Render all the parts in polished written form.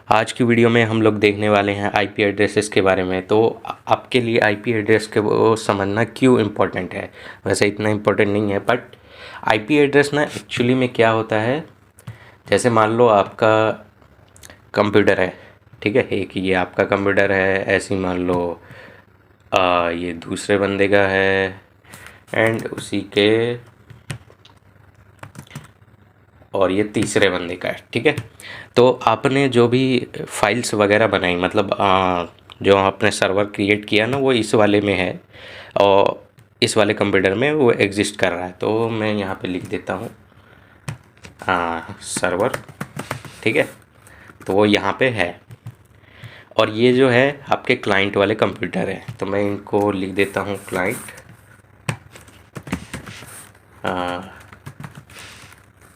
आज की वीडियो में हम लोग देखने वाले हैं आईपी एड्रेसेस के बारे में। तो आपके लिए आईपी एड्रेस के वो समझना क्यों इम्पोर्टेंट है। वैसे इतना इम्पोर्टेंट नहीं है, बट आईपी एड्रेस ना एक्चुअली में क्या होता है। जैसे मान लो आपका कंप्यूटर है, ठीक है, एक ये आपका कंप्यूटर है, ऐसे ही मान लो ये दूसरे बंदे का है, एंड उसी के और ये तीसरे बंदे का है, ठीक है। तो आपने जो भी फाइल्स वगैरह बनाई, मतलब जो आपने सर्वर क्रिएट किया ना, वो इस वाले में है और इस वाले कंप्यूटर में वो एग्जिस्ट कर रहा है। तो मैं यहाँ पे लिख देता हूँ सर्वर, ठीक है। तो वो यहाँ पे है और ये जो है आपके क्लाइंट वाले कंप्यूटर है। तो मैं इनको लिख देता हूँ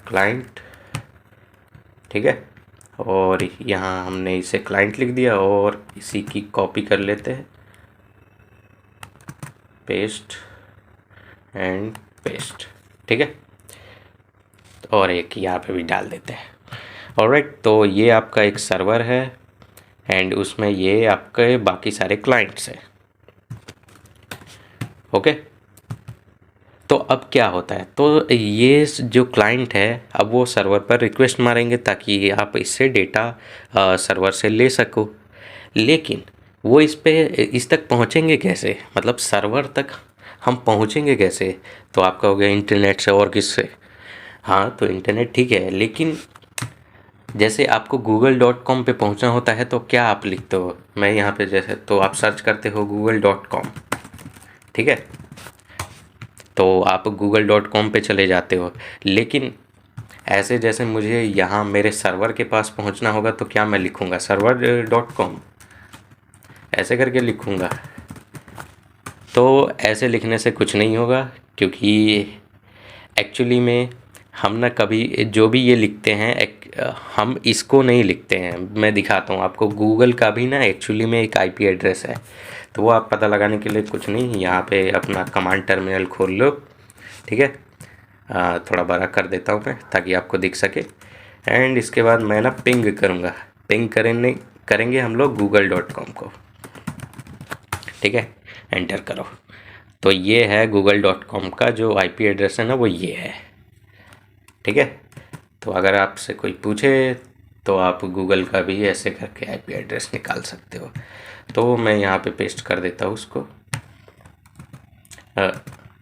क्लाइंट, ठीक है। और यहाँ हमने इसे क्लाइंट लिख दिया और इसी की कॉपी कर लेते हैं, पेस्ट एंड पेस्ट, ठीक है। और एक यहाँ पे भी डाल देते हैं। ऑलराइट, तो ये आपका एक सर्वर है एंड उसमें ये आपके बाकी सारे क्लाइंट्स हैं, ओके। तो अब क्या होता है, तो ये जो क्लाइंट है अब वो सर्वर पर रिक्वेस्ट मारेंगे ताकि आप इससे डेटा सर्वर से ले सको। लेकिन वो इस तक पहुँचेंगे कैसे, मतलब सर्वर तक हम पहुँचेंगे कैसे। तो आपका हो गया इंटरनेट से, और किससे। हाँ, तो इंटरनेट ठीक है, लेकिन जैसे आपको google.com पे पहुँचना होता है तो क्या आप लिखते हो। मैं यहाँ पे जैसे, तो आप सर्च करते हो google.com, ठीक है। तो आप google.com पे चले जाते हो, लेकिन ऐसे जैसे मुझे यहाँ मेरे सर्वर के पास पहुँचना होगा तो क्या मैं लिखूँगा server.com, ऐसे करके लिखूँगा। तो ऐसे लिखने से कुछ नहीं होगा, क्योंकि एक्चुअली में हम ना कभी जो भी ये लिखते हैं हम इसको नहीं लिखते हैं। मैं दिखाता हूँ आपको, गूगल का भी ना एक्चुअली में एक आईपी एड्रेस है। तो वो आप पता लगाने के लिए कुछ नहीं, यहाँ पे अपना कमांड टर्मिनल खोल लो, ठीक है। थोड़ा बड़ा कर देता हूँ मैं ताकि आपको दिख सके। एंड इसके बाद मैं ना पिंग करूँगा, पिंग करेंगे हम लोग google.com को, ठीक है। एंटर करो। तो ये है google.com का जो आईपी एड्रेस है ना, वो ये है, ठीक है। तो अगर आपसे कोई पूछे तो आप गूगल का भी ऐसे करके आईपी एड्रेस निकाल सकते हो। तो मैं यहाँ पे पेस्ट कर देता हूँ उसको,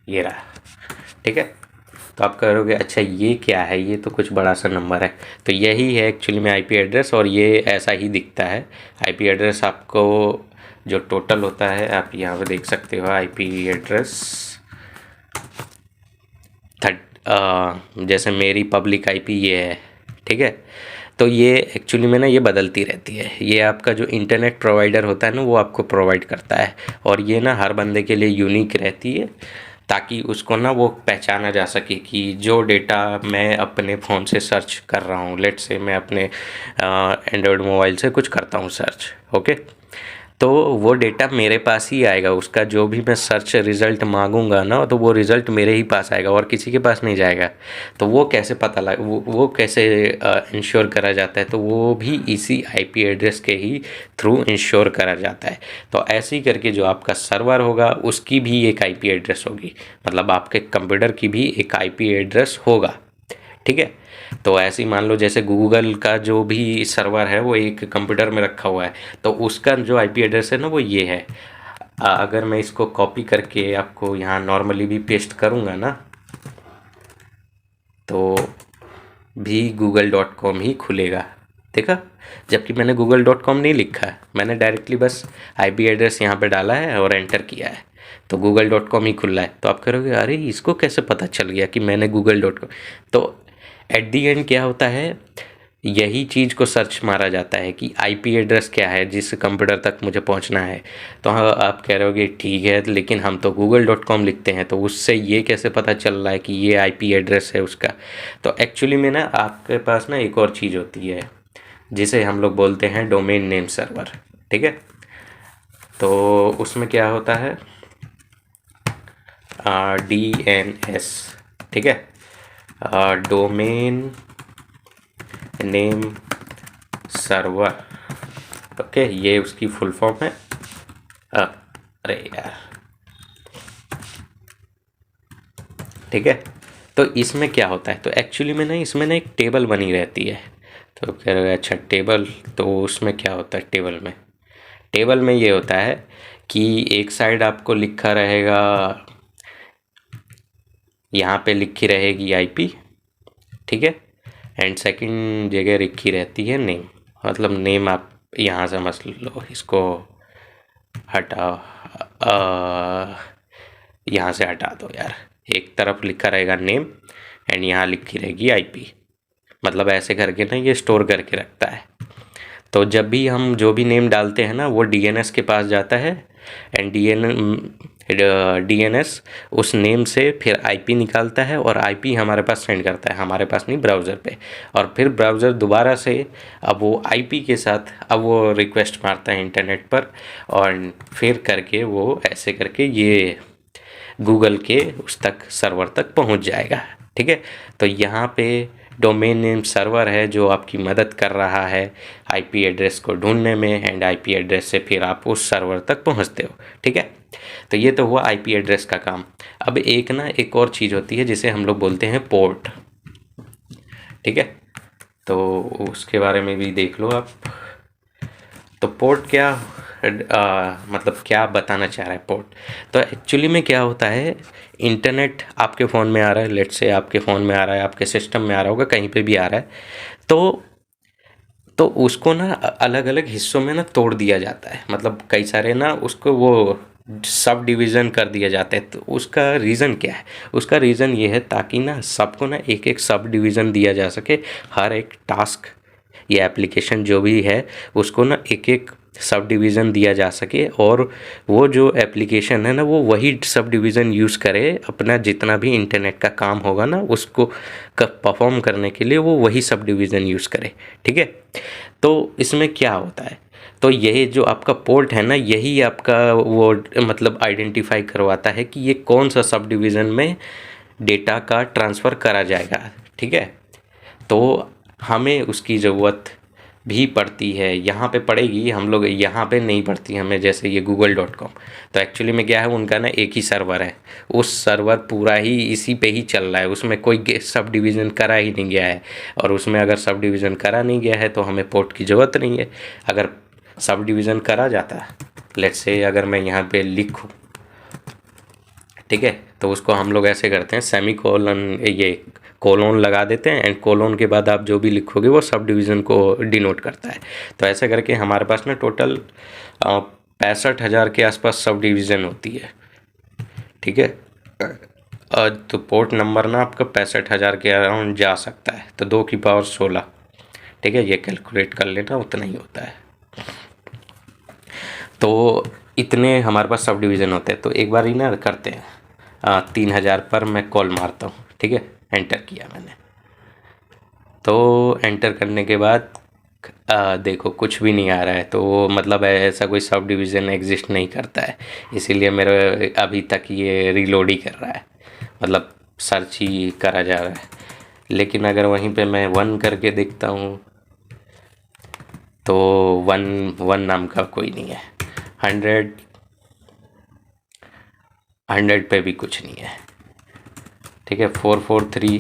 ये रहा, ठीक है। तो आप कहोगे अच्छा ये क्या है, ये तो कुछ बड़ा सा नंबर है। तो यही है एक्चुअली में आईपी एड्रेस, और ये ऐसा ही दिखता है आईपी एड्रेस। आपको जो टोटल होता है आप यहाँ पे देख सकते हो, आईपी एड्रेस जैसे मेरी पब्लिक आईपी ये है, ठीक है। तो ये एक्चुअली में ना ये बदलती रहती है, ये आपका जो इंटरनेट प्रोवाइडर होता है ना वो आपको प्रोवाइड करता है, और ये ना हर बंदे के लिए यूनिक रहती है ताकि उसको ना वो पहचाना जा सके कि जो डेटा मैं अपने फ़ोन से सर्च कर रहा हूँ, लेट से मैं अपने एंड्रॉयड मोबाइल से कुछ करता हूँ सर्च, ओके। तो वो डेटा मेरे पास ही आएगा, उसका जो भी मैं सर्च रिज़ल्ट मांगूंगा ना तो वो रिज़ल्ट मेरे ही पास आएगा और किसी के पास नहीं जाएगा। तो वो कैसे पता लग वो कैसे इंश्योर करा जाता है, तो वो भी इसी आईपी एड्रेस के ही थ्रू इंश्योर करा जाता है। तो ऐसे ही करके जो आपका सर्वर होगा उसकी भी एक आईपी एड्रेस होगी, मतलब आपके कंप्यूटर की भी एक आईपी एड्रेस होगा, ठीक है। तो ऐसे ही मान लो जैसे गूगल का जो भी सर्वर है वो एक कंप्यूटर में रखा हुआ है, तो उसका जो आईपी एड्रेस है ना वो ये है। अगर मैं इसको कॉपी करके आपको यहाँ नॉर्मली भी पेस्ट करूँगा ना तो भी google.com ही खुलेगा, देखा। जबकि मैंने google.com नहीं लिखा है, मैंने डायरेक्टली बस आईपी एड्रेस यहाँ पे डाला है और एंटर किया है, तो google.com ही खुला है। तो आप कहोगे अरे इसको कैसे पता चल गया कि मैंने google.com। तो एट दी एंड क्या होता है, यही चीज़ को सर्च मारा जाता है कि आईपी एड्रेस क्या है जिस कंप्यूटर तक मुझे पहुंचना है। तो हाँ, आप कह रहे होगे ठीक है, लेकिन हम तो google.com लिखते हैं, तो उससे ये कैसे पता चल रहा है कि ये आईपी एड्रेस है उसका। तो एक्चुअली में ना आपके पास ना एक और चीज़ होती है जिसे हम लोग बोलते हैं डोमेन नेम सर्वर, ठीक है। तो उसमें क्या होता है, DNS, ठीक है, डोमेन नेम सर्वर, ओके, ये उसकी फुल फॉर्म है। अरे यार, ठीक है। तो इसमें क्या होता है, तो एक्चुअली में ना इसमें ना एक टेबल बनी रहती है। तो कह रहे अच्छा टेबल, तो उसमें क्या होता है टेबल में ये होता है कि एक साइड आपको लिखा रहेगा, यहाँ पे लिखी रहेगी आईपी, ठीक है। एंड सेकंड जगह लिखी रहती है नेम, मतलब नेम आप यहाँ से समझ लो, इसको हटा, यहाँ से हटा दो यार। एक तरफ लिखा रहेगा नेम एंड यहाँ लिखी रहेगी आईपी, मतलब ऐसे करके ना ये स्टोर करके रखता है। तो जब भी हम जो भी नेम डालते हैं ना वो डीएनएस के पास जाता है एंड डीएनएस उस नेम से फिर आईपी निकालता है और आईपी हमारे पास सेंड करता है, हमारे पास नहीं, ब्राउज़र पे। और फिर ब्राउज़र दोबारा से अब वो आईपी के साथ अब वो रिक्वेस्ट मारता है इंटरनेट पर, और फिर करके वो ऐसे करके ये गूगल के उस तक सर्वर तक पहुंच जाएगा, ठीक है। तो यहाँ पे डोमेन नेम सर्वर है जो आपकी मदद कर रहा है आईपी एड्रेस को ढूंढने में, एंड आईपी एड्रेस से फिर आप उस सर्वर तक पहुंचते हो, ठीक है। तो ये तो हुआ आईपी एड्रेस का काम। अब एक और चीज़ होती है जिसे हम लोग बोलते हैं पोर्ट, ठीक है। तो उसके बारे में भी देख लो आप। तो पोर्ट क्या मतलब क्या बताना चाह रहा है पोर्ट, तो एक्चुअली में क्या होता है, इंटरनेट आपके फ़ोन में आ रहा है, लेट्स से आपके फ़ोन में आ रहा है, आपके सिस्टम में आ रहा होगा, कहीं पे भी आ रहा है, तो उसको ना अलग अलग हिस्सों में ना तोड़ दिया जाता है, मतलब कई सारे ना उसको वो सब डिवीज़न कर दिया जाता है। तो उसका रीज़न क्या है, उसका रीज़न ये है ताकि ना सबको ना एक एक सब डिवीज़न दिया जा सके, हर एक टास्क या एप्लीकेशन जो भी है उसको ना एक एक सब डिवीज़न दिया जा सके, और वो जो एप्लीकेशन है ना वो वही सब डिवीज़न यूज़ करे, अपना जितना भी इंटरनेट का काम होगा ना उसको परफॉर्म करने के लिए वो वही सब डिवीज़न यूज़ करे, ठीक है। तो इसमें क्या होता है, तो यही जो आपका पोर्ट है ना यही आपका वो मतलब आइडेंटिफाई करवाता है कि ये कौन सा सब डिवीज़न में डेटा का ट्रांसफ़र करा जाएगा, ठीक है। तो हमें उसकी ज़रूरत भी पड़ती है, यहाँ पे पड़ेगी, हम लोग यहाँ पे नहीं पड़ती हमें, जैसे ये google.com। तो एक्चुअली में क्या है, उनका ना एक ही सर्वर है, उस सर्वर पूरा ही इसी पे ही चल रहा है, उसमें कोई सब डिवीज़न करा ही नहीं गया है, और उसमें अगर सब डिवीज़न करा नहीं गया है तो हमें पोर्ट की ज़रूरत नहीं है। अगर सब डिवीज़न करा जाता है, लेट्स से अगर मैं यहाँ पे लिखूँ, ठीक है, तो उसको हम लोग ऐसे करते हैं, सेमी कोलन ये कोलोन लगा देते हैं, एंड कोलोन के बाद आप जो भी लिखोगे वो सब डिवीज़न को डिनोट करता है। तो ऐसे करके हमारे पास ना टोटल 65,000 के आसपास सब डिवीज़न होती है, ठीक है। तो पोर्ट नंबर ना आपका 65,000 के अराउंड जा सकता है, तो 2 की पावर 16, ठीक है, ये कैलकुलेट कर लेना, उतना ही होता है। तो इतने हमारे पास सब डिवीज़न होते हैं। तो एक बार ही ना करते हैं, 3,000 पर मैं कॉल मारता हूँ, ठीक है, एंटर किया मैंने। तो एंटर करने के बाद देखो कुछ भी नहीं आ रहा है, तो मतलब ऐसा कोई सब डिवीज़न एग्जिस्ट नहीं करता है, इसीलिए मेरे अभी तक ये रीलोड ही कर रहा है, मतलब सर्च ही करा जा रहा है। लेकिन अगर वहीं पे मैं 1 करके देखता हूँ तो 1 नाम का कोई नहीं है, 100 पे भी कुछ नहीं है, ठीक है। 443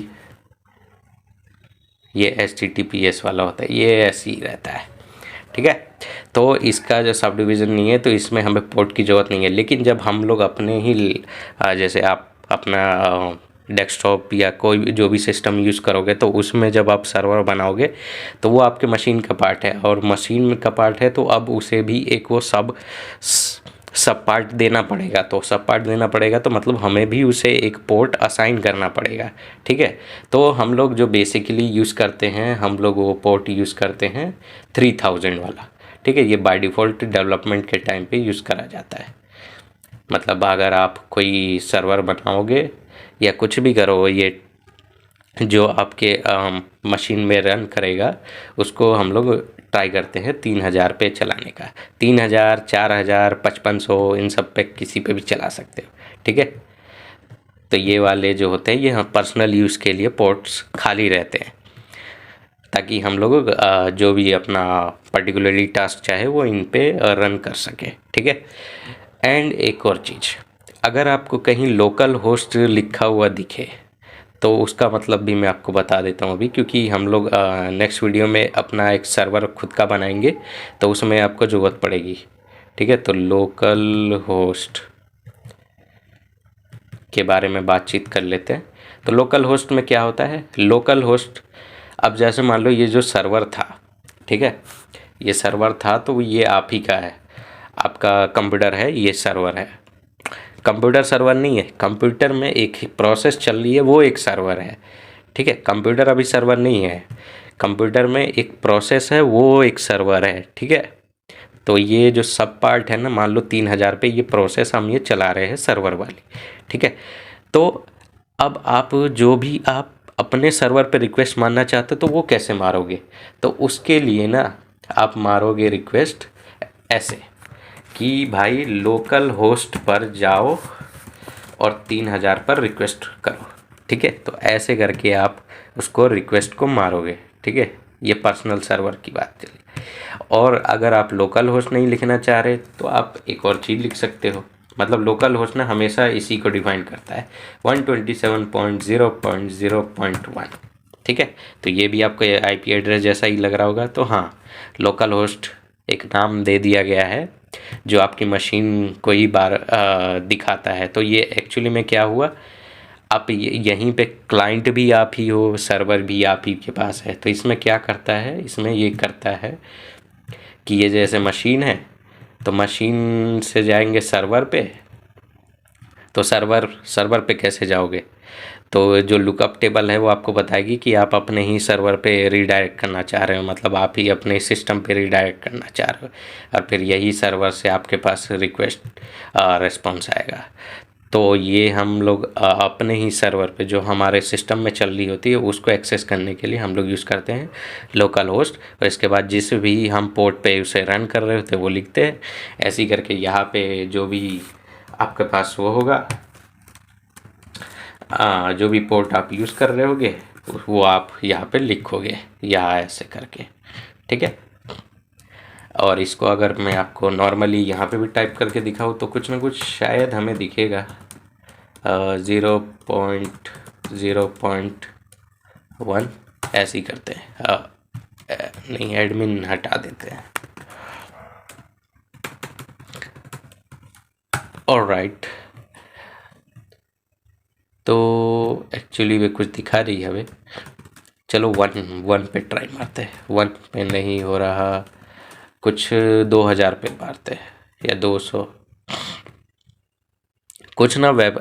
ये HTTPS वाला होता है, ये ऐसे ही रहता है, ठीक है। तो इसका जो सब डिवीज़न नहीं है तो इसमें हमें पोर्ट की ज़रूरत नहीं है। लेकिन जब हम लोग अपने ही जैसे आप अपना डेस्कटॉप या कोई जो भी सिस्टम यूज़ करोगे तो उसमें जब आप सर्वर बनाओगे तो वो आपके मशीन का पार्ट है, और मशीन का पार्ट है तो अब उसे भी एक वो सब पार्ट देना पड़ेगा। तो सब पार्ट देना पड़ेगा तो मतलब हमें भी उसे एक पोर्ट असाइन करना पड़ेगा, ठीक है। तो हम लोग जो बेसिकली यूज़ करते हैं, हम लोग वो पोर्ट यूज़ करते हैं 3000 वाला, ठीक है। ये बाय डिफ़ॉल्ट डेवलपमेंट के टाइम पे यूज़ करा जाता है। मतलब अगर आप कोई सर्वर बनाओगे या कुछ भी करो, ये जो आपके मशीन में रन करेगा उसको हम लोग ट्राई करते हैं 3,000 पे चलाने का। 3,000, 4,000, 5500 इन सब पे किसी पे भी चला सकते हो, ठीक है। तो ये वाले जो होते हैं ये हम पर्सनल यूज़ के लिए पोर्ट्स खाली रहते हैं। ताकि हम लोग जो भी अपना पर्टिकुलरली टास्क चाहे वो इन पे रन कर सके, ठीक है। एंड एक और चीज़, अगर आपको कहीं लोकल होस्ट लिखा हुआ दिखे तो उसका मतलब भी मैं आपको बता देता हूँ अभी, क्योंकि हम लोग नेक्स्ट वीडियो में अपना एक सर्वर खुद का बनाएंगे तो उसमें आपको ज़रूरत पड़ेगी, ठीक है। तो लोकल होस्ट के बारे में बातचीत कर लेते हैं। तो लोकल होस्ट में क्या होता है, लोकल होस्ट, अब जैसे मान लो ये जो सर्वर था, ठीक है, ये सर्वर था तो ये आप ही का है, आपका कंप्यूटर है, ये सर्वर है। कंप्यूटर सर्वर नहीं है, कंप्यूटर में एक प्रोसेस चल रही है, वो एक सर्वर है, ठीक है। कंप्यूटर अभी सर्वर नहीं है, कंप्यूटर में एक प्रोसेस है, वो एक सर्वर है, ठीक है। तो ये जो सब पार्ट है ना, मान लो 3000 पे ये प्रोसेस हम ये चला रहे हैं सर्वर वाली, ठीक है। तो अब आप जो भी आप अपने सर्वर पे रिक्वेस्ट मारना चाहते हो तो वो कैसे मारोगे, तो उसके लिए ना आप मारोगे रिक्वेस्ट ऐसे कि भाई लोकल होस्ट पर जाओ और 3000 पर रिक्वेस्ट करो, ठीक है। तो ऐसे करके आप उसको रिक्वेस्ट को मारोगे, ठीक है। ये पर्सनल सर्वर की बात चली। और अगर आप लोकल होस्ट नहीं लिखना चाह रहे तो आप एक और चीज़ लिख सकते हो, मतलब लोकल होस्ट ना हमेशा इसी को डिफाइन करता है 127.0.0.1, ठीक है। तो ये भी आपको आईपी एड्रेस जैसा ही लग रहा होगा। तो हाँ, लोकल होस्ट एक नाम दे दिया गया है जो आपकी मशीन को ही बार दिखाता है। तो ये एक्चुअली में क्या हुआ, आप यहीं पे क्लाइंट भी आप ही हो, सर्वर भी आप ही के पास है। तो इसमें क्या करता है, इसमें ये करता है कि ये जैसे मशीन है तो मशीन से जाएंगे सर्वर पे, तो सर्वर पे कैसे जाओगे, तो जो लुकअप टेबल है वो आपको बताएगी कि आप अपने ही सर्वर पे रीडायरेक्ट करना चाह रहे हो, मतलब आप ही अपने सिस्टम पे रीडायरेक्ट करना चाह रहे हो, और फिर यही सर्वर से आपके पास रिक्वेस्ट रिस्पॉन्स आएगा। तो ये हम लोग अपने ही सर्वर पे जो हमारे सिस्टम में चल रही होती है उसको एक्सेस करने के लिए हम लोग यूज़ करते हैं लोकल होस्ट। और इसके बाद जिस भी हम पोर्ट पे उसे रन कर रहे होते हैं वो लिखते हैं। ऐसे ही करके यहाँ पे जो भी आपके पास वो होगा, जो भी पोर्ट आप यूज़ कर रहे होगे वो आप यहाँ पे लिखोगे, यहाँ ऐसे करके, ठीक है। और इसको अगर मैं आपको नॉर्मली यहाँ पे भी टाइप करके दिखाऊँ तो कुछ ना कुछ शायद हमें दिखेगा 0.0.1 ऐसे ही करते हैं। नहीं, एडमिन हटा देते हैं। ऑलराइट, तो एक्चुअली वे कुछ दिखा रही है हमें। चलो 1 पे ट्राई मारते हैं। 1 पे नहीं हो रहा, कुछ 2000 पे मारते हैं या 200 कुछ ना। वेब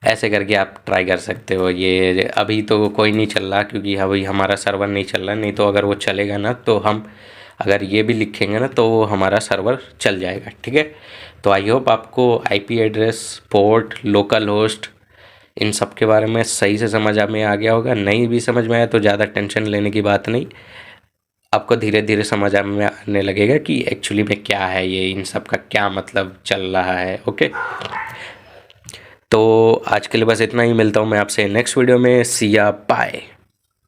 ऐसे करके आप ट्राई कर सकते हो। ये अभी तो कोई नहीं चल रहा क्योंकि अभी हमारा सर्वर नहीं चल रहा, नहीं तो अगर वो चलेगा ना तो हम अगर ये भी लिखेंगे ना तो वो हमारा सर्वर चल जाएगा, ठीक है। तो आई होप आपको IP address, port, local host, इन सब के बारे में सही से समझ में आ गया होगा। नहीं भी समझ में आया तो ज़्यादा टेंशन लेने की बात नहीं, आपको धीरे धीरे समझ में आने लगेगा कि एक्चुअली में क्या है ये, इन सब का क्या मतलब चल रहा है। ओके, तो आज के लिए बस इतना ही। मिलता हूँ मैं आपसे नेक्स्ट वीडियो में। सी या बाय।